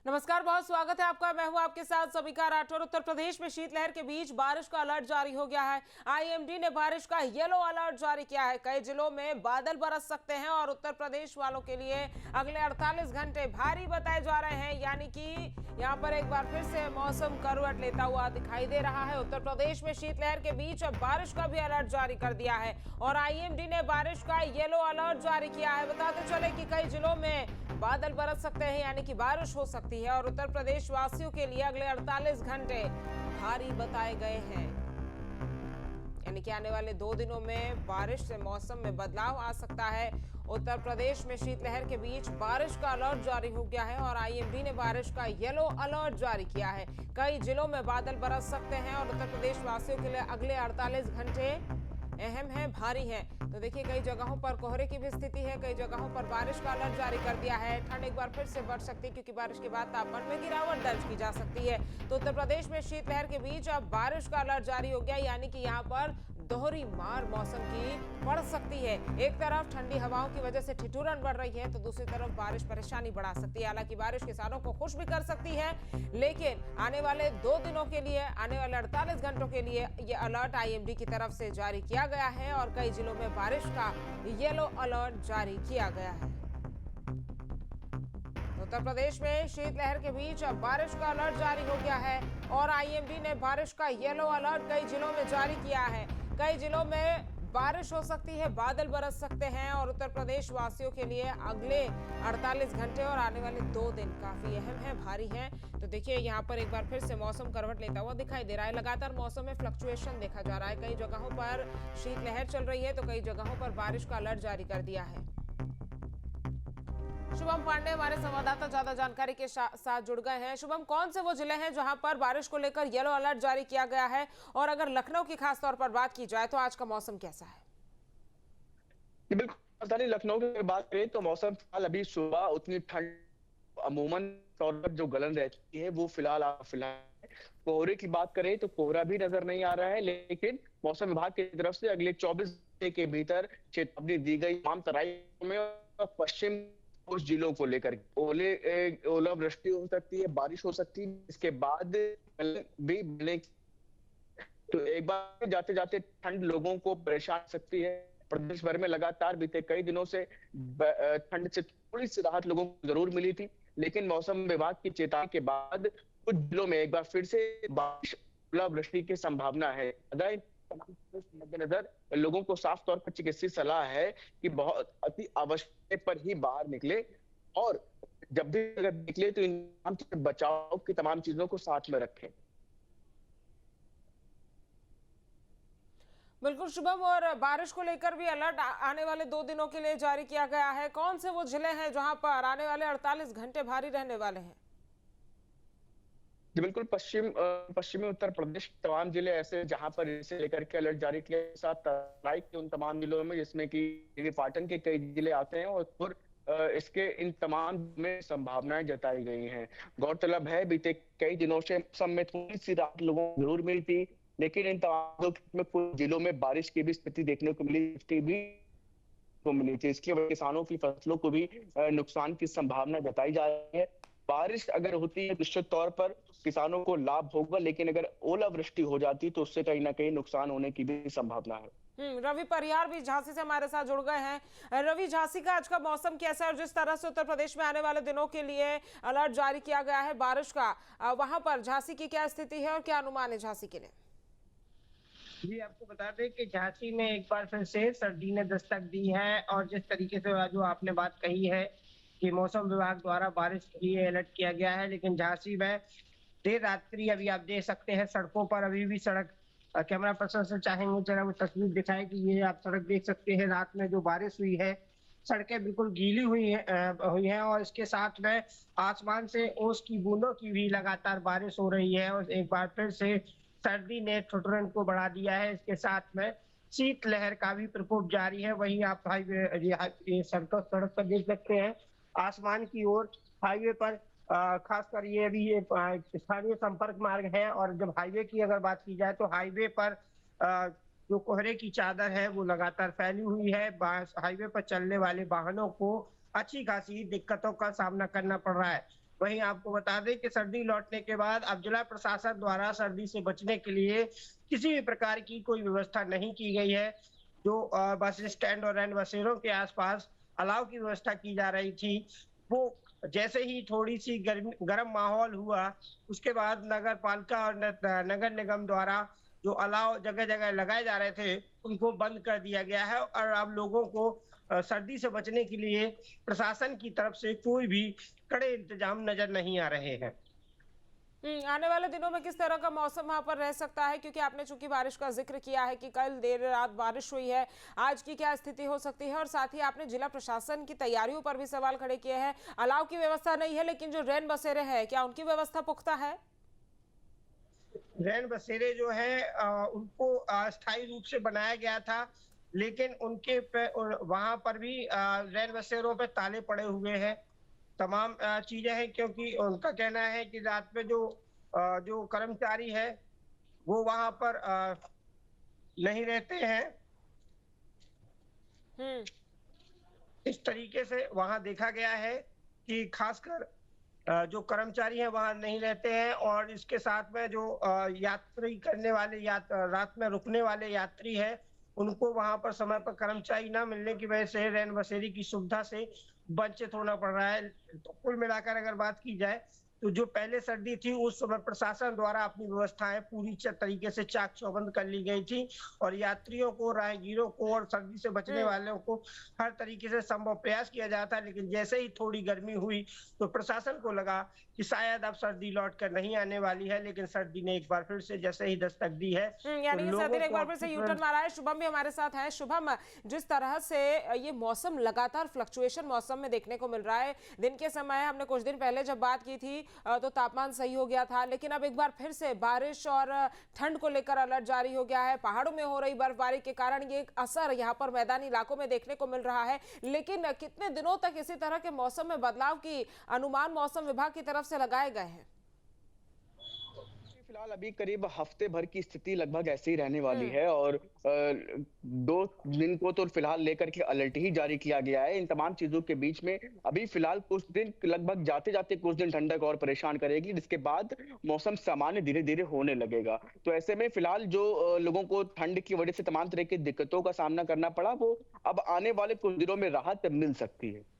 नमस्कार, बहुत स्वागत है आपका। मैं हूं आपके साथ सबिका राठौर। उत्तर प्रदेश में शीतलहर के बीच बारिश का अलर्ट जारी हो गया है। आईएमडी ने बारिश का येलो अलर्ट जारी किया है। कई जिलों में बादल बरस सकते हैं और उत्तर प्रदेश वालों के लिए अगले 48 घंटे भारी बताए जा रहे हैं। यानी कि यहाँ पर एक बार फिर से मौसम करवट लेता हुआ दिखाई दे रहा है। उत्तर प्रदेश में शीतलहर के बीच अब बारिश का भी अलर्ट जारी कर दिया है और आईएमडी ने बारिश का येलो अलर्ट जारी किया है। बताते चले कि कई जिलों में बादल बरस सकते हैं, यानी कि बारिश हो सकती है और उत्तर प्रदेश वासियों के लिए अगले 48 घंटे भारी बताए गए हैं। यानी कि आने वाले 2 दिनों में बारिश से मौसम में बदलाव आ सकता है। उत्तर प्रदेश में शीतलहर के बीच बारिश का अलर्ट जारी हो गया है और आईएमडी ने बारिश का येलो अलर्ट जारी किया है। कई जिलों में बादल बरस सकते हैं और उत्तर प्रदेश वासियों के लिए अगले 48 घंटे अहम है, भारी है। तो देखिए, कई जगहों पर कोहरे की भी स्थिति है, कई जगहों पर बारिश का अलर्ट जारी कर दिया है। ठंड एक बार फिर से बढ़ सकती है क्योंकि बारिश के बाद तापमान में गिरावट दर्ज की जा सकती है। तो उत्तर प्रदेश में शीतलहर के बीच अब बारिश का अलर्ट जारी हो गया, यानी कि यहाँ पर दोहरी मार मौसम की पड़ सकती है। एक तरफ ठंडी हवाओं की वजह से ठिठुरन बढ़ रही है तो दूसरी तरफ बारिश परेशानी बढ़ा सकती है। हालांकि बारिश किसानों को खुश भी कर सकती है, लेकिन आने वाले 2 दिनों के लिए, आने वाले 48 घंटों के लिए ये अलर्ट आईएमडी की तरफ से जारी किया गया है और कई जिलों में बारिश का येलो अलर्ट जारी किया गया है। उत्तर प्रदेश में शीतलहर के बीच अब बारिश का अलर्ट जारी हो गया है और आईएमडी ने बारिश का येलो अलर्ट कई जिलों में जारी किया है। कई जिलों में बारिश हो सकती है, बादल बरस सकते हैं और उत्तर प्रदेश वासियों के लिए अगले 48 घंटे और आने वाले 2 दिन काफी अहम है, भारी है। तो देखिए, यहाँ पर एक बार फिर से मौसम करवट लेता हुआ दिखाई दे रहा है। लगातार मौसम में फ्लक्चुएशन देखा जा रहा है। कई जगहों पर शीतलहर चल रही है तो कई जगहों पर बारिश का अलर्ट जारी कर दिया है। शुभम पांडे हमारे संवाददाता ज्यादा जानकारी के साथ जुड़ गए हैं। शुभम, कौन से वो जिले हैं जहां पर बारिश को लेकर येलो अलर्ट जारी किया गया है और अगर लखनऊ की खास तौर पर बात की जाए तो आज का मौसम कैसा है? बिल्कुल, राजधानी लखनऊ की बात करें तो मौसम फिलहाल अभी सुबह उतनी ठंड अमूमन तौर पर जो गलन रहती है वो फिलहाल कोहरे की बात करें तो कोहरा भी नजर नहीं आ रहा है, लेकिन मौसम विभाग की तरफ से अगले 24 घंटे के भीतर चेतावनी दी गई। तमाम तराई में और पश्चिम कुछ जिलों को लेकर ओलावृष्टि हो सकती है, बारिश हो सकती है, इसके बाद भी मिलने। तो एक बार जाते जाते ठंड लोगों को परेशान कर सकती है। प्रदेश भर में लगातार बीते कई दिनों से ठंड से थोड़ी सी राहत लोगों को जरूर मिली थी, लेकिन मौसम विभाग की चेतावनी के बाद कुछ जिलों में एक बार फिर से बारिश, ओलावृष्टि की संभावना है। मद्देनजर लोगों को साफ तौर पर चिकित्सीय सलाह है कि बहुत अति आवश्यक पर ही बाहर निकले और जब भी अगर निकले तो इन बचाव की तमाम चीजों को साथ में रखें। बिल्कुल शुभम, और बारिश को लेकर भी अलर्ट आने वाले 2 दिनों के लिए जारी किया गया है। कौन से वो जिले हैं जहां पर आने वाले 48 घंटे भारी रहने वाले हैं? जी बिल्कुल, पश्चिमी उत्तर प्रदेश के तमाम जिले ऐसे जहां पर इसे लेकर के अलर्ट जारी किया, साथ तराई के उन तमाम जिलों में जिसमें कि पाटन के कई जिले आते हैं और इसके इन तमाम में संभावनाएं जताई गई हैं। गौरतलब है बीते कई दिनों से मौसम में थोड़ी सी राहत लोगों को जरूर मिली थी, लेकिन इन तमाम में कुछ जिलों में बारिश की भी स्थिति देखने को मिली थी। इसकी वजह किसानों की फसलों को भी नुकसान की संभावना जताई जा रही है। बारिश अगर होती है निश्चित तौर पर किसानों को लाभ होगा, लेकिन अगर ओलावृष्टि हो जाती तो उससे कहीं ना कहीं नुकसान होने की भी संभावना है। रवि परिहार भी झांसी से हमारे साथ जुड़ गए हैं। रवि, झांसी का आज का मौसम कैसा है और जिस तरह से उत्तर प्रदेश में आने वाले दिनों के लिए अलर्ट जारी किया गया है बारिश का, वहां पर झांसी की क्या स्थिति है और क्या अनुमान है झांसी के लिए? जी, आपको बता दें कि झांसी में एक बार फिर से सर्दी ने दस्तक दी है और जिस तरीके से जो आपने बात कही है कि मौसम विभाग द्वारा बारिश के लिए अलर्ट किया गया है, लेकिन झांसी में देर रात्रि अभी आप देख सकते हैं सड़कों पर अभी भी सड़क कैमरा पर्सन से चाहेंगे जरा वो तस्वीर दिखाए कि ये आप सड़क देख सकते हैं। रात में जो बारिश हुई है सड़कें बिल्कुल गीली हुई हैं और इसके साथ में आसमान से ओस की बूंदों की भी लगातार बारिश हो रही है और एक बार फिर से सर्दी ने ठिठुरन को बढ़ा दिया है। इसके साथ में शीतलहर का भी प्रकोप जारी है। वहीं आप हाईवे सड़क पर देख सकते हैं आसमान की ओर हाईवे पर खासकर ये भी स्थानीय संपर्क मार्ग है और जब हाईवे की अगर बात की जाए तो हाईवे पर जो कोहरे की चादर है वो लगातार फैली हुई है। हाईवे पर चलने वाले वाहनों को अच्छी खासी दिक्कतों का सामना करना पड़ रहा है। वहीं आपको बता दें कि सर्दी लौटने के बाद अब जिला प्रशासन द्वारा सर्दी से बचने के लिए किसी भी प्रकार की कोई व्यवस्था नहीं की गई है। जो बस स्टैंड और रैन बसेरों के आसपास अलाव की व्यवस्था की जा रही थी, वो जैसे ही थोड़ी सी गर्म माहौल हुआ, उसके बाद नगर पालिका और नगर निगम द्वारा जो अलाव जगह जगह लगाए जा रहे थे, उनको बंद कर दिया गया है और अब लोगों को सर्दी से बचने के लिए प्रशासन की तरफ से कोई भी कड़े इंतजाम नजर नहीं आ रहे हैं। आने वाले दिनों में किस तरह का मौसम वहां पर रह सकता है, क्योंकि आपने चूंकि बारिश का जिक्र किया है कि कल देर रात बारिश हुई है, आज की क्या स्थिति हो सकती है, और साथ ही आपने जिला प्रशासन की तैयारियों पर भी सवाल खड़े किए हैं। अलाव की व्यवस्था नहीं है, लेकिन जो रैन बसेरे हैं, क्या उनकी व्यवस्था पुख्ता है? रैन बसेरे जो है उनको अस्थायी रूप से बनाया गया था, लेकिन उनके वहां पर भी रैन बसेरों पे ताले पड़े हुए हैं। तमाम चीजें हैं, क्योंकि उनका कहना है कि रात में जो कर्मचारी है वो वहां पर नहीं रहते हैं। इस तरीके से वहां देखा गया है कि खासकर जो कर्मचारी हैं वहां नहीं रहते हैं, और इसके साथ में जो यात्री करने वाले रात में रुकने वाले यात्री हैं, उनको वहां पर समय पर कर्मचारी ना मिलने की वजह से रैन बसेरी की सुविधा से वंचित होना पड़ रहा है। तो कुल मिलाकर अगर बात की जाए तो जो पहले सर्दी थी उस समय प्रशासन द्वारा अपनी व्यवस्थाएं पूरी तरीके से चाक चौबंद कर ली गई थी, और यात्रियों को, राहगीरों को और सर्दी से बचने वालों को हर तरीके से संभव प्रयास किया जाता। लेकिन जैसे ही थोड़ी गर्मी हुई तो प्रशासन को लगा कि शायद अब सर्दी लौट कर नहीं आने वाली है, लेकिन सर्दी ने एक बार फिर से जैसे ही दस्तक दी है, यानी कि सर्दी ने एक बार फिर से यूटर्न मारा है। शुभम भी हमारे साथ है। शुभम, जिस तरह से ये मौसम लगातार फ्लक्चुएशन मौसम में देखने को मिल रहा है, दिन के समय हमने कुछ दिन पहले जब बात की थी तो तापमान सही हो गया था, लेकिन अब एक बार फिर से बारिश और ठंड को लेकर अलर्ट जारी हो गया है। पहाड़ों में हो रही बर्फबारी के कारण ये एक असर यहाँ पर मैदानी इलाकों में देखने को मिल रहा है, लेकिन कितने दिनों तक इसी तरह के मौसम में बदलाव की अनुमान मौसम विभाग की तरफ से लगाए गए हैं? फिलहाल अभी करीब हफ्ते भर की स्थिति लगभग ऐसे ही रहने वाली है, और 2 दिन को तो फिलहाल लेकर के अलर्ट ही जारी किया गया है। इन तमाम चीजों के बीच में अभी फिलहाल कुछ दिन, लगभग जाते जाते कुछ दिन ठंडक और परेशान करेगी, जिसके बाद मौसम सामान्य धीरे धीरे होने लगेगा। तो ऐसे में फिलहाल जो लोगों को ठंड की वजह से तमाम तरह की दिक्कतों का सामना करना पड़ा, वो अब आने वाले कुछ दिनों में राहत मिल सकती है।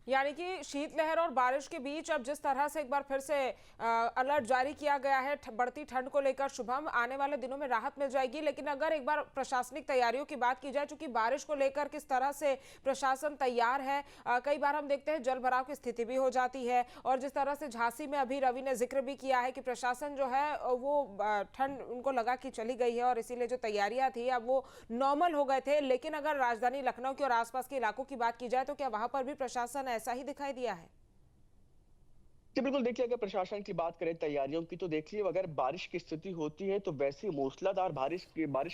यानी कि शीतलहर और बारिश के बीच अब जिस तरह से एक बार फिर से अलर्ट जारी किया गया है बढ़ती ठंड को लेकर, शुभम, आने वाले दिनों में राहत मिल जाएगी। लेकिन अगर एक बार प्रशासनिक तैयारियों की बात की जाए, चूंकि बारिश को लेकर किस तरह से प्रशासन तैयार है, कई बार हम देखते हैं जल भराव की स्थिति भी हो जाती है, और जिस तरह से झांसी में अभी रवि ने जिक्र भी किया है कि प्रशासन जो है वो ठंड उनको लगा कि चली गई है, और इसीलिए जो तैयारियां थी अब वो नॉर्मल हो गए थे। लेकिन अगर राजधानी लखनऊ के और आसपास के इलाकों की बात की जाए तो क्या वहां पर भी प्रशासन ऐसा ही दिखाई दिया है? जी बिल्कुल, देखिए अगर प्रशासन की बात करें तैयारियों की, तो देखिए अगर बारिश की स्थिति होती है तो वैसी मूसलाधार बारिश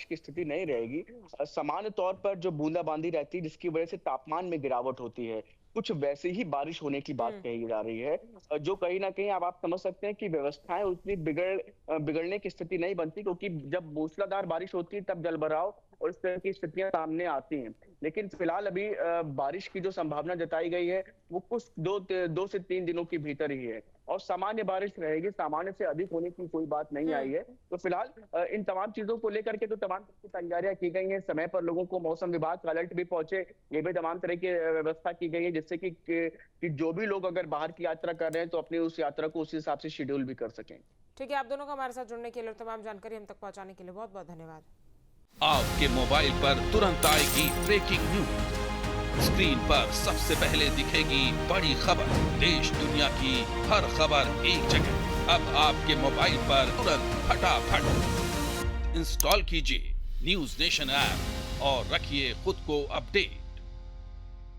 की स्थिति नहीं रहेगी। सामान्य तौर पर जो बूंदाबांदी रहती है, जिसकी वजह से तापमान में गिरावट होती है, कुछ वैसे ही बारिश होने की बात कही जा रही है, जो कहीं ना कहीं अब आप समझ सकते हैं कि व्यवस्थाएं उतनी बिगड़ने की स्थिति नहीं बनती, क्योंकि जब मूसलाधार बारिश होती है तब जलभराव और इस तरह की स्थितियां सामने आती हैं। लेकिन फिलहाल अभी बारिश की जो संभावना जताई गई है वो कुछ 2 से 3 दिनों के भीतर ही है, और सामान्य बारिश रहेगी, सामान्य से अधिक होने की कोई बात नहीं आई है। तो फिलहाल इन तमाम चीजों को लेकर के तो तमाम तैयारियां की गई हैं। समय पर लोगों को मौसम विभाग का अलर्ट भी पहुंचे, ये भी तमाम तरह की व्यवस्था की गई है, जिससे कि जो भी लोग अगर बाहर की यात्रा कर रहे हैं तो अपनी उस यात्रा को उस हिसाब से शेड्यूल भी कर सकें। ठीक है, आप दोनों का हमारे साथ जुड़ने के लिए, तमाम जानकारी हम तक पहुंचाने के लिए बहुत बहुत धन्यवाद। आपके मोबाइल पर तुरंत आएगी ब्रेकिंग न्यूज, स्क्रीन पर सबसे पहले दिखेगी बड़ी खबर, देश दुनिया की हर खबर एक जगह। अब आपके मोबाइल पर तुरंत फटाफट इंस्टॉल कीजिए न्यूज नेशन ऐप और रखिए खुद को अपडेट।